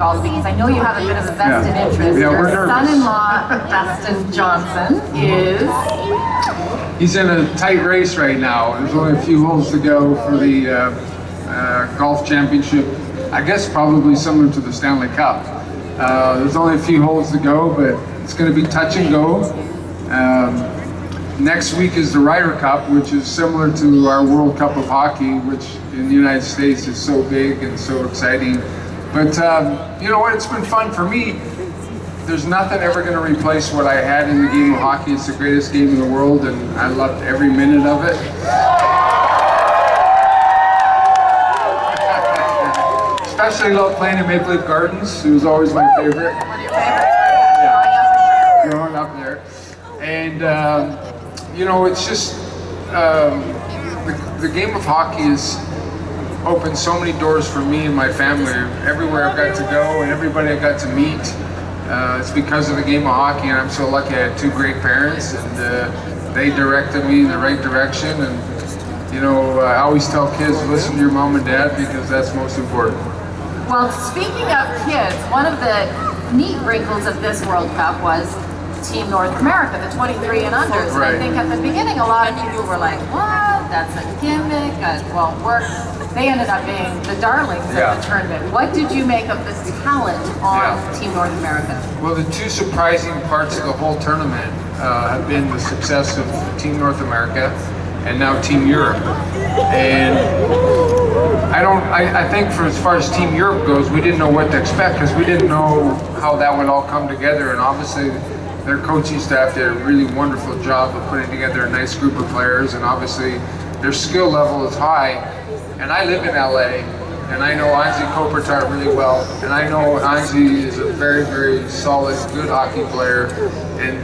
Because I know you have a bit of a vested interest. Your son-in-law, Dustin Johnson, He's in a tight race right now. There's only a few holes to go for the golf championship. I guess probably similar to the Stanley Cup. There's only a few holes to go, but it's going to be touch and go. Next week is the Ryder Cup, which is similar to our World Cup of Hockey, which in the United States is so big and so exciting. But you know what, it's been fun for me. There's nothing ever going to replace what I had in the game of hockey. It's the greatest game in the world, and I loved every minute of it. Especially love playing in Maple Leaf Gardens. It was always my favorite. One of your favorites? Yeah, growing up there. And you know, it's just the game of hockey is opened so many doors for me and my family. Everywhere I've got to go and everybody I got to meet, it's because of the game of hockey, and I'm so lucky I had two great parents, and they directed me in the right direction. And you know, I always tell kids, listen to your mom and dad, because that's most important. Well, speaking of kids, one of the neat wrinkles of this World Cup was Team North America, the 23 and unders. Right. And I think at the beginning a lot of people were like, what? That's a gimmick, it won't work. They ended up being the darlings of the tournament. What did you make of the talent on Team North America? Well, the two surprising parts of the whole tournament have been the success of Team North America and now Team Europe. And I think for as far as Team Europe goes, we didn't know what to expect, because we didn't know how that would all come together. And obviously their coaching staff did a really wonderful job of putting together a nice group of players, and obviously their skill level is high. And I live in LA, and I know Anze Kopitar really well, and I know Anze is a very, very solid, good hockey player. And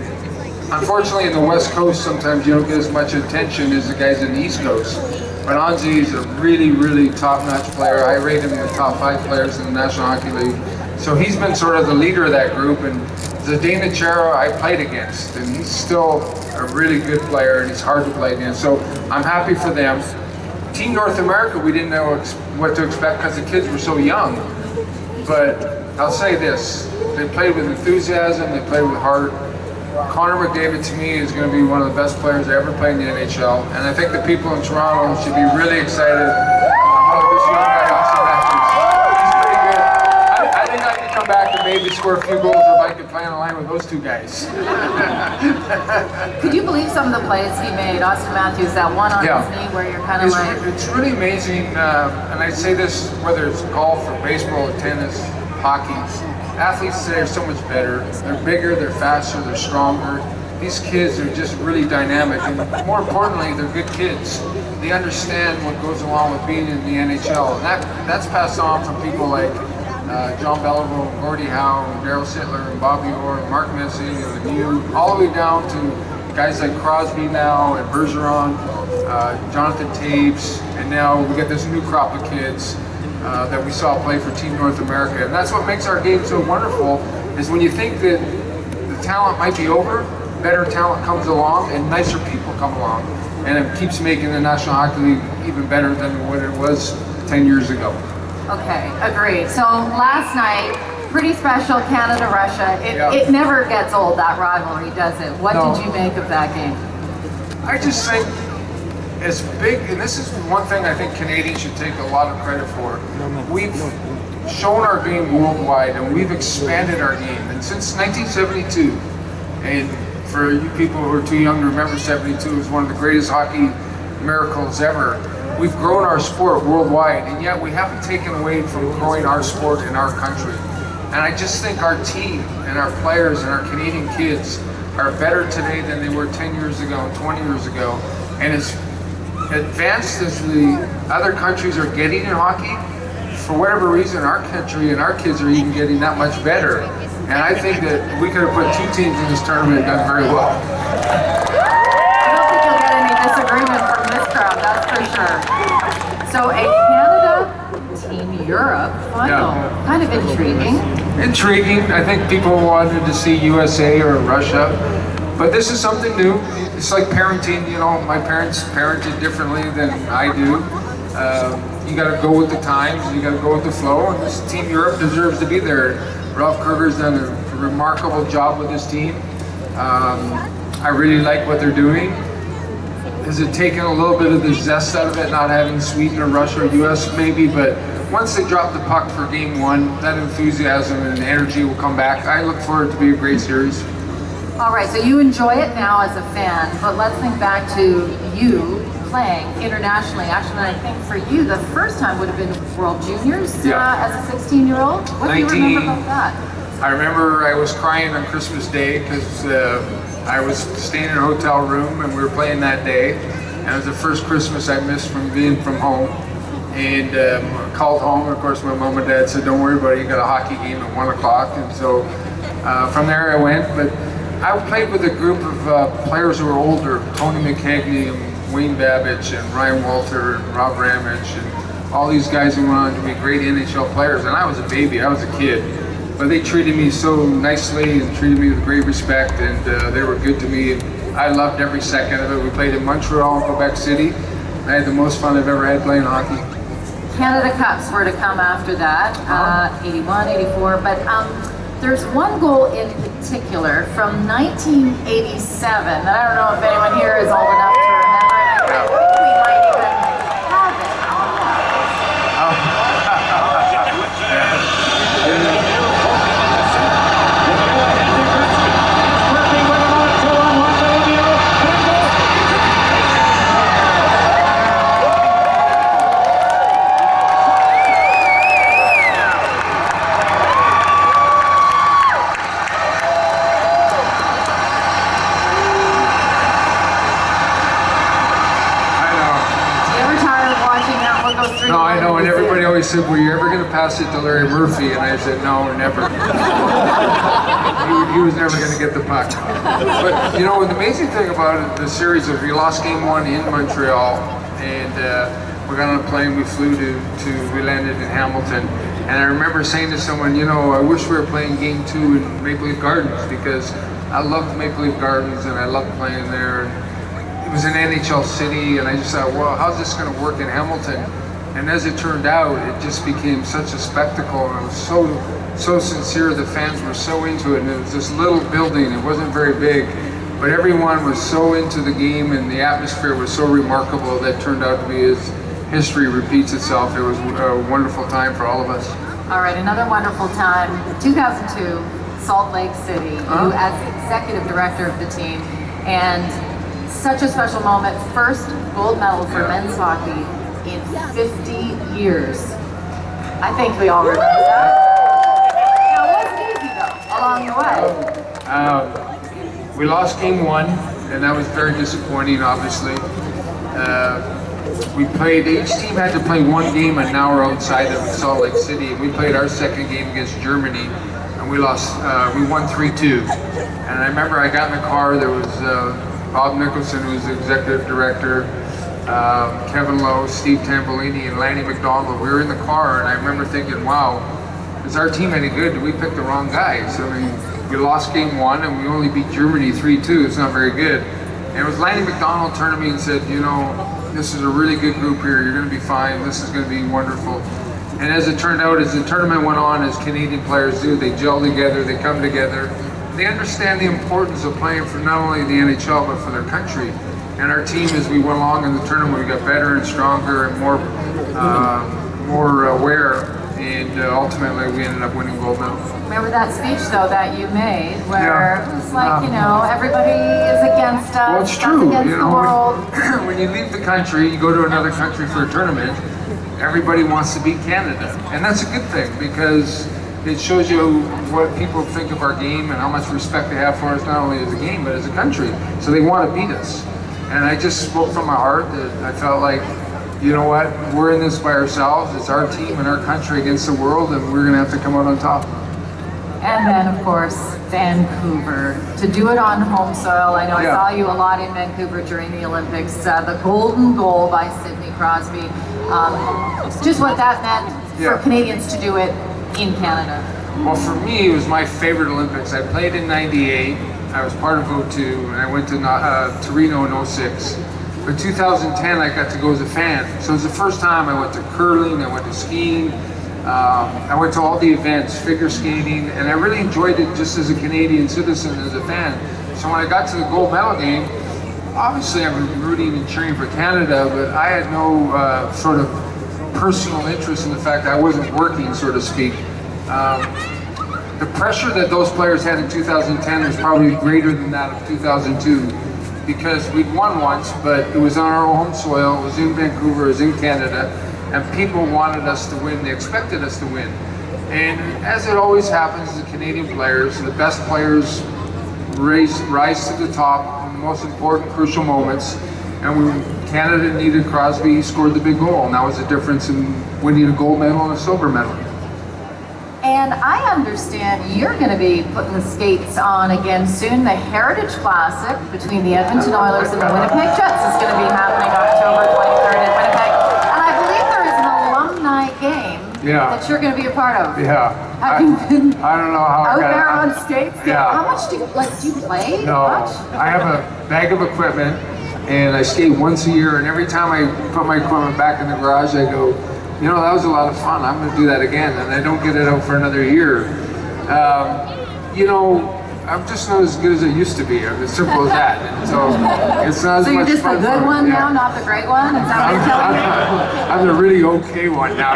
unfortunately in the West Coast, sometimes you don't get as much attention as the guys in the East Coast. But Anze is a really, really top-notch player. I rate him in the top 5 players in the National Hockey League. So he's been sort of the leader of that group, and Zdeno Chara I played against, and he's still a really good player, and he's hard to play against. So I'm happy for them. Team North America, we didn't know what to expect because the kids were so young. But I'll say this, they played with enthusiasm, they played with heart. Connor McDavid, to me, is going to be one of the best players I ever played in the NHL. And I think the people in Toronto should be really excited about this young guy, Austin Matthews. He's pretty good. I think I could come back and maybe score a few goals if I could play on a line with those two guys. Could you believe some of the plays he made, Austin Matthews, that one on his knee where you're kind of like... It's really amazing, and I say this whether it's golf or baseball or tennis, hockey, athletes today are so much better. They're bigger, they're faster, they're stronger. These kids are just really dynamic, and more importantly, they're good kids. They understand what goes along with being in the NHL, and that's passed on from people like John Beliveau, and Gordie Howe, and Darryl Sittler, and Bobby Orr, and Mark Messier, and you, all the way down to guys like Crosby now, and Bergeron, Jonathan Taves, and now we got this new crop of kids that we saw play for Team North America. And that's what makes our game so wonderful, is when you think that the talent might be over, better talent comes along and nicer people come along. And it keeps making the National Hockey League even better than what it was 10 years ago. Okay, agreed. So last night, pretty special, Canada-Russia. It never gets old, that rivalry, does it? What did you make of that game? I just think it's big, and this is one thing I think Canadians should take a lot of credit for. We've shown our game worldwide, and we've expanded our game. And since 1972, and for you people who are too young to remember, 72 was one of the greatest hockey miracles ever. We've grown our sport worldwide, and yet we haven't taken away from growing our sport in our country. And I just think our team and our players and our Canadian kids are better today than they were 10 years ago and 20 years ago. And as advanced as the other countries are getting in hockey, for whatever reason, our country and our kids are even getting that much better. And I think that we could have put 2 teams in this tournament and done very well. I don't think you'll get any disagreement from this crowd, that's for sure. So a Canada-Team Europe final, kind of intriguing. Intriguing. I think people wanted to see USA or Russia, but this is something new. It's like parenting, you know, my parents parented differently than I do. you got to go with the times, you got to go with the flow, and this Team Europe deserves to be there. Ralph Kruger's done a remarkable job with this team. I really like what they're doing. Has it taken a little bit of the zest out of it, not having Sweden or Russia or US maybe, but once they drop the puck for game one, that enthusiasm and energy will come back. I look for it to be a great series. All right, so you enjoy it now as a fan, but let's think back to you playing internationally. Actually, I think for you, the first time would have been World Juniors as a 16-year-old. What do you remember about that? I remember I was crying on Christmas Day because I was staying in a hotel room and we were playing that day. And it was the first Christmas I missed from being from home. And I called home, of course my mom and dad said, don't worry about it, you got a hockey game at 1 o'clock. And so from there I went. But I played with a group of players who were older, Tony McKegney and Wayne Babbage and Ryan Walter and Rob Ramage and all these guys who went on to be great NHL players. And I was a baby, I was a kid. But they treated me so nicely and treated me with great respect, and they were good to me. And I loved every second of it. We played in Montreal and Quebec City. I had the most fun I've ever had playing hockey. Canada Cups were to come after that, 81, 84, but there's one goal in particular from 1987 that I don't know if anyone here is old enough to remember, and I think we might even have it. No, I know, and everybody always said, were you ever going to pass it to Larry Murphy? And I said, no, never. He was never going to get the puck. But, you know, the amazing thing about it, the series is we lost game one in Montreal, and we got on a plane, we flew we landed in Hamilton. And I remember saying to someone, you know, I wish we were playing game two in Maple Leaf Gardens, because I loved Maple Leaf Gardens and I loved playing there. And it was an NHL city, and I just thought, well, how's this going to work in Hamilton? And as it turned out, it just became such a spectacle, and it was so sincere. The fans were so into it, and it was this little building. It wasn't very big, but everyone was so into the game, and the atmosphere was so remarkable that turned out to be, as history repeats itself, it was a wonderful time for all of us. All right, another wonderful time, 2002, Salt Lake City. You as the executive director of the team, and such a special moment. First gold medal for men's hockey in 50 years. I think we all remember that. Now, it wasn't easy though, along the way. We lost game one, and that was very disappointing, obviously. We played, each team had to play one game an hour outside of Salt Lake City. We played our second game against Germany, and we lost, we won 3-2. And I remember I got in the car, there was Bob Nicholson, who was the executive director, Kevin Lowe, Steve Tambolini, and Lanny McDonald. We were in the car, and I remember thinking, wow, is our team any good? Did we pick the wrong guys? I mean, we lost game one, and we only beat Germany 3-2. It's not very good. And it was Lanny McDonald turned to me and said, you know, this is a really good group here. You're going to be fine. This is going to be wonderful. And as it turned out, as the tournament went on, as Canadian players do, they gel together, they come together. They understand the importance of playing for not only the NHL, but for their country. And our team, as we went along in the tournament, we got better and stronger and more aware. And ultimately, we ended up winning gold medal. Remember that speech, though, that you made, where it was like, you know, everybody is against us. Well, it's true. Against You know, the world. when you leave the country, you go to another country for a tournament, everybody wants to beat Canada. And that's a good thing, because it shows you what people think of our game and how much respect they have for us, not only as a game, but as a country. So they want to beat us. And I just spoke from my heart that I felt like, you know what, we're in this by ourselves. It's our team and our country against the world, and we're going to have to come out on top. And then, of course, Vancouver. To do it on home soil. I know I saw you a lot in Vancouver during the Olympics. The golden goal by Sydney Crosbi. Just what that meant for Canadians to do it in Canada. Well, for me, it was my favorite Olympics. I played in '98. I was part of '02, and I went to Torino in '06. But 2010, I got to go as a fan. So it was the first time I went to curling, I went to skiing, I went to all the events, figure skating, and I really enjoyed it just as a Canadian citizen, as a fan. So when I got to the gold medal game, obviously I was rooting and cheering for Canada, but I had no sort of personal interest in the fact that I wasn't working, so to speak. The pressure that those players had in 2010 was probably greater than that of 2002, because we'd won once, but it was on our home soil, it was in Vancouver, it was in Canada, and people wanted us to win, they expected us to win. And as it always happens, the Canadian players, the best players rise to the top in the most important, crucial moments. And when Canada needed Crosby, he scored the big goal, and that was the difference in winning a gold medal and a silver medal. And I understand you're going to be putting the skates on again soon. The Heritage Classic between the Edmonton Oilers and the Winnipeg Jets is going to be happening October 23rd in Winnipeg. And I believe there is an alumni game that you're going to be a part of. Yeah. Have you been I don't know how out there on skates? Yeah. How much do you play? No, Much? I have a bag of equipment, and I skate once a year, and every time I put my equipment back in the garage, I go, you know, that was a lot of fun, I'm going to do that again, and I don't get it out for another year. You know, I'm just not as good as I used to be, as simple as that. And so it's not as So you're much just the fun good for- one yeah. now, not the great one? Is that what you're telling me? I'm the really okay one now,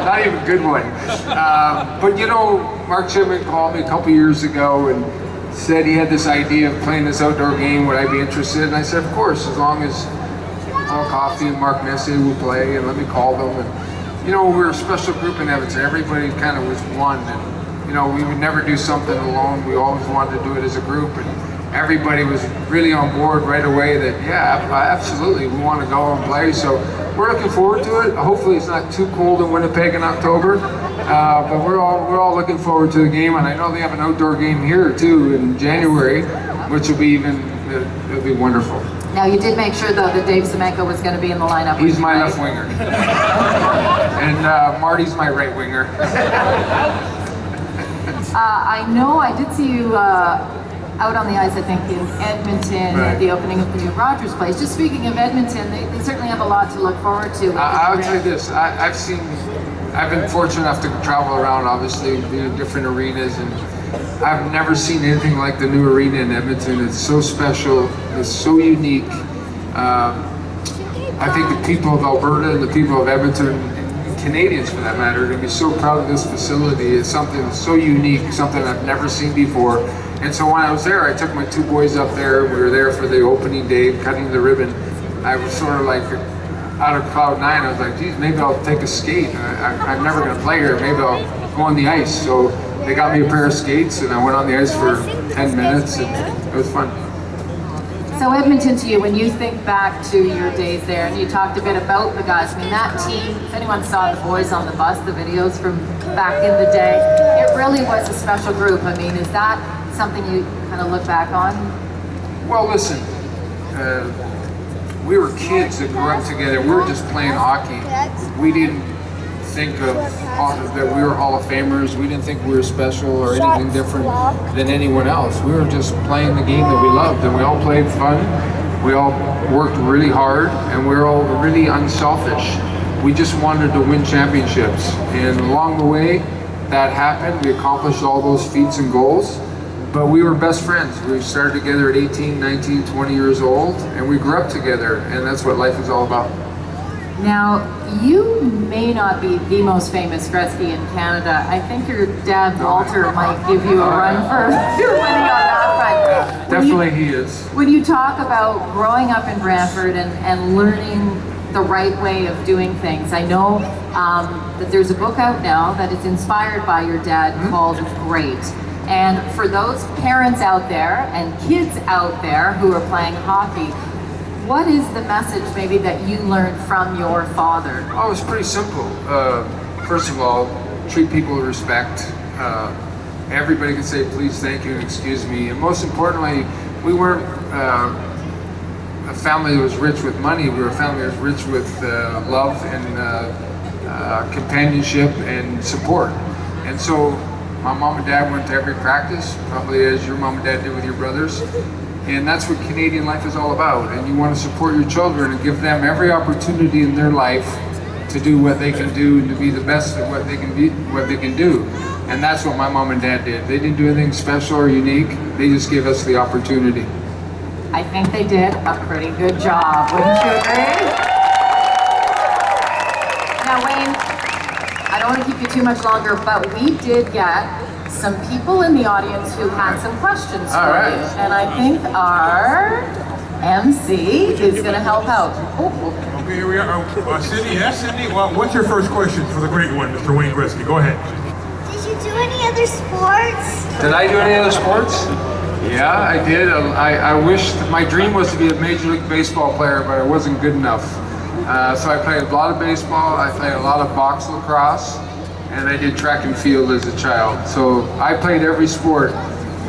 not even good one. But you know, Mark Chipman called me a couple years ago and said he had this idea of playing this outdoor game, would I be interested? And I said, of course, as long as Paul Coffey and Mark Messier will play, and let me call them. And you know, we're a special group in Edmonton. Everybody kind of was one, and you know, we would never do something alone. We always wanted to do it as a group, and everybody was really on board right away that, yeah, absolutely, we want to go and play. So we're looking forward to it. Hopefully it's not too cold in Winnipeg in October, but we're all looking forward to the game. And I know they have an outdoor game here too in January, which will be it'll be wonderful. Now, you did make sure, though, that Dave Semenko was going to be in the lineup. He's my right? left winger. And Marty's my right winger. I know I did see you out on the ice, I think, in Edmonton at the opening of the new Rogers Place. Just speaking of Edmonton, they certainly have a lot to look forward to. I would tell you this, I've been fortunate enough to travel around, obviously, in different arenas, and I've never seen anything like the new arena in Edmonton. It's so special, it's so unique. I think the people of Alberta and the people of Edmonton, and Canadians for that matter, are going to be so proud of this facility. It's something so unique, something I've never seen before. And so when I was there, I took my two boys up there. We were there for the opening day, cutting the ribbon. I was sort of like out of cloud nine. I was like, geez, maybe I'll take a skate. I'm never going to play here. Maybe I'll go on the ice. So they got me a pair of skates, and I went on the ice for 10 minutes, and it was fun. So Edmonton, to you, when you think back to your days there, and you talked a bit about the guys, I mean, that team, if anyone saw the boys on the bus, the videos from back in the day, it really was a special group. I mean, is that something you kind of look back on? Well, listen, we were kids that grew up together. We were just playing hockey. We didn't think of that we were Hall of Famers. We didn't think we were special or anything different than anyone else. We were just playing the game that we loved, and we all played fun. We all worked really hard, and we were all really unselfish. We just wanted to win championships, and along the way that happened. We accomplished all those feats and goals, but we were best friends. We started together at 18, 19, 20 years old, and we grew up together, and that's what life is all about. Now, you may not be the most famous Gretzky in Canada. I think your dad, Walter, might give you a run for your winning on that front. Definitely he is. When you talk about growing up in Brantford and learning the right way of doing things, I know that there's a book out now that is inspired by your dad called Great. And for those parents out there and kids out there who are playing hockey, what is the message maybe that you learned from your father? Oh, it's pretty simple. First of all, treat people with respect. Everybody can say please, thank you, and excuse me. And most importantly, we weren't a family that was rich with money. We were a family that was rich with love and companionship and support. And so my mom and dad went to every practice, probably as your mom and dad did with your brothers. And that's what Canadian life is all about. And you want to support your children and give them every opportunity in their life to do what they can do and to be the best at what they can do. And that's what my mom and dad did. They didn't do anything special or unique. They just gave us the opportunity. I think they did a pretty good job, wouldn't you agree? Now, Wayne, I don't want to keep you too much longer, but we did get some people in the audience who had some questions for you. And I think our MC is going to help out. Okay, here we are. Sydney, yes, Sydney? Well, what's your first question for the great one, Mr. Wayne Gretzky? Go ahead. Did you do any other sports? Did I do any other sports? Yeah, I did. I wish, my dream was to be a Major League Baseball player, but I wasn't good enough. So I played a lot of baseball, I played a lot of box lacrosse, and I did track and field as a child. So I played every sport.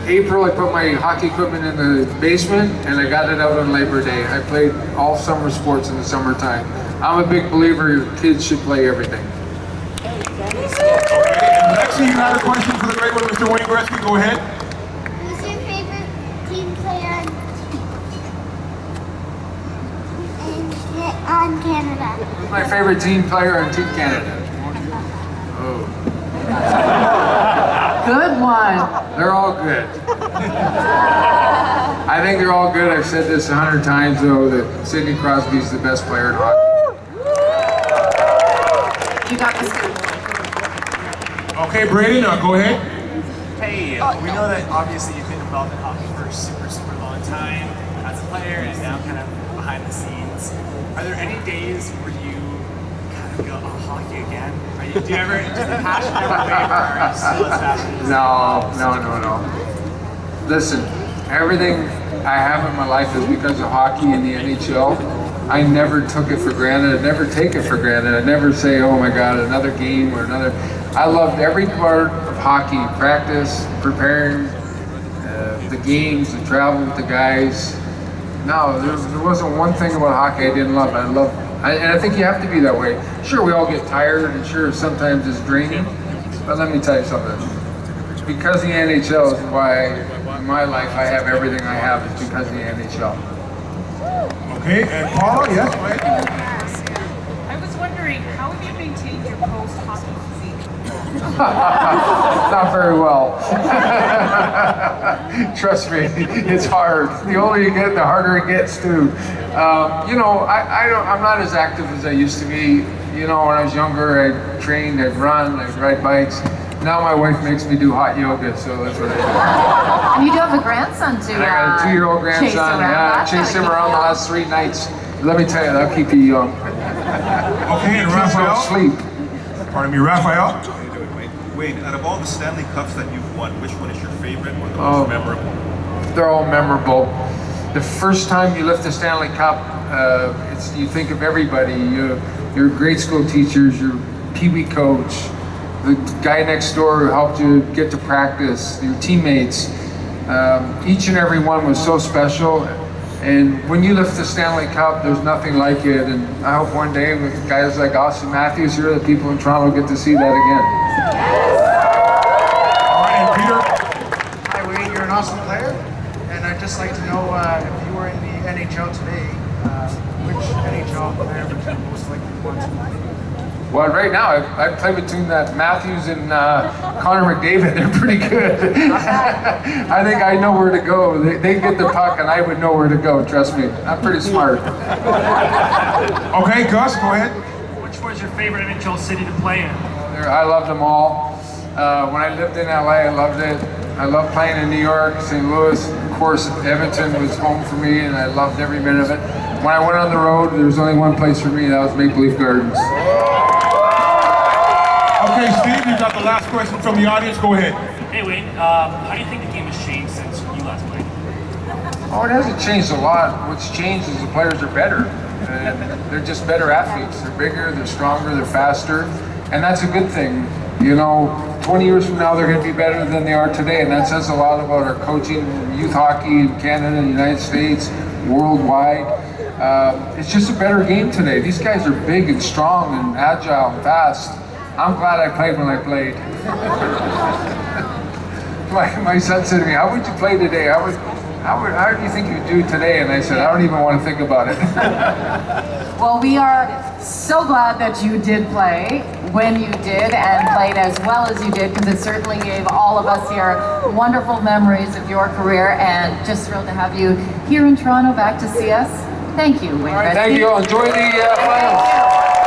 April, I put my hockey equipment in the basement, and I got it out on Labor Day. I played all summer sports in the summertime. I'm a big believer kids should play everything. Okay, and Lexi, you got a question for the great one, Mr. Wayne Gretzky? Go ahead. Who's your favorite team player on Canada? Who's my favorite team player on Team Canada? Oh. Good one. They're all good. I think they're all good. I've said this 100 times though, that Sidney Crosby is the best player in hockey. You got this. Okay, Brady, now go ahead. Hey, we know that obviously you've been involved in hockey for a super long time as a player and now kind of behind the scenes. Are there any days where you kind of go, oh, hockey again? Do you ever, does the passion ever waver, or are you still as passionate? No. Listen, everything I have in my life is because of hockey and the NHL. I never took it for granted. I never take it for granted. I never say, oh my God, another game or another. I loved every part of hockey, practice, preparing, the games, the travel with the guys. No, there wasn't one thing about hockey I didn't love. And I think you have to be that way. Sure, we all get tired, and sure, sometimes it's draining. But let me tell you something. Because the NHL is why, in my life, I have everything I have is because of the NHL. Okay, and Paula, yes, go ahead. I was wondering, how have you maintained your post-hockey physique? Not very well. Trust me, it's hard. The older you get, the harder it gets too. You know, I'm not as active as I used to be. You know, when I was younger, I trained, I'd run, I'd ride bikes. Now my wife makes me do hot yoga, so that's what I do. And you do have a grandson too. And I got a 2-year-old grandson. Yeah, I chased him around the last 3 nights. Let me tell you, that'll keep you young. Okay, and Raphael. Sleep. Pardon me, Raphael. Wayne, out of all the Stanley Cups that you've won, which one is your favorite or the most memorable? They're all memorable. The first time you lift the Stanley Cup, you think of everybody. Your grade school teachers, your Pee-wee coach, the guy next door who helped you get to practice, your teammates. Each and every one was so special. And when you lift the Stanley Cup, there's nothing like it. And I hope one day with guys like Austin Matthews here, the people in Toronto get to see that again. All right, and Peter. Hi, Wayne, you're an awesome player. And I'd just like to know if you were in the NHL today, which NHL player would you most likely want to? Well, right now, I play between Matthews and Connor McDavid. They're pretty good. I think I know where to go. They get the puck, and I would know where to go. Trust me, I'm pretty smart. Okay, Gus, go ahead. Which was your favorite NHL city to play in? I loved them all. When I lived in LA, I loved it. I loved playing in New York, St. Louis. Of course, Edmonton was home for me, and I loved every minute of it. When I went on the road, there was only one place for me, that was Maple Leaf Gardens. Okay, Steve, you got the last question from the audience. Go ahead. Hey Wayne, how do you think the game has changed since you last played? Oh, it hasn't changed a lot. What's changed is the players are better. And they're just better athletes. They're bigger, they're stronger, they're faster. And that's a good thing. You know, 20 years from now, they're going to be better than they are today. And that says a lot about our coaching, youth hockey in Canada, the United States, worldwide. It's just a better game today. These guys are big and strong and agile and fast. I'm glad I played when I played. My son said to me, how would you play today? how do you think you do today? And I said, I don't even want to think about it. Well, we are so glad that you did play when you did and played as well as you did, because it certainly gave all of us here wonderful memories of your career, and just thrilled to have you here in Toronto back to see us. Thank you, Wayne Gretzky. Thank you all. Enjoy the finals.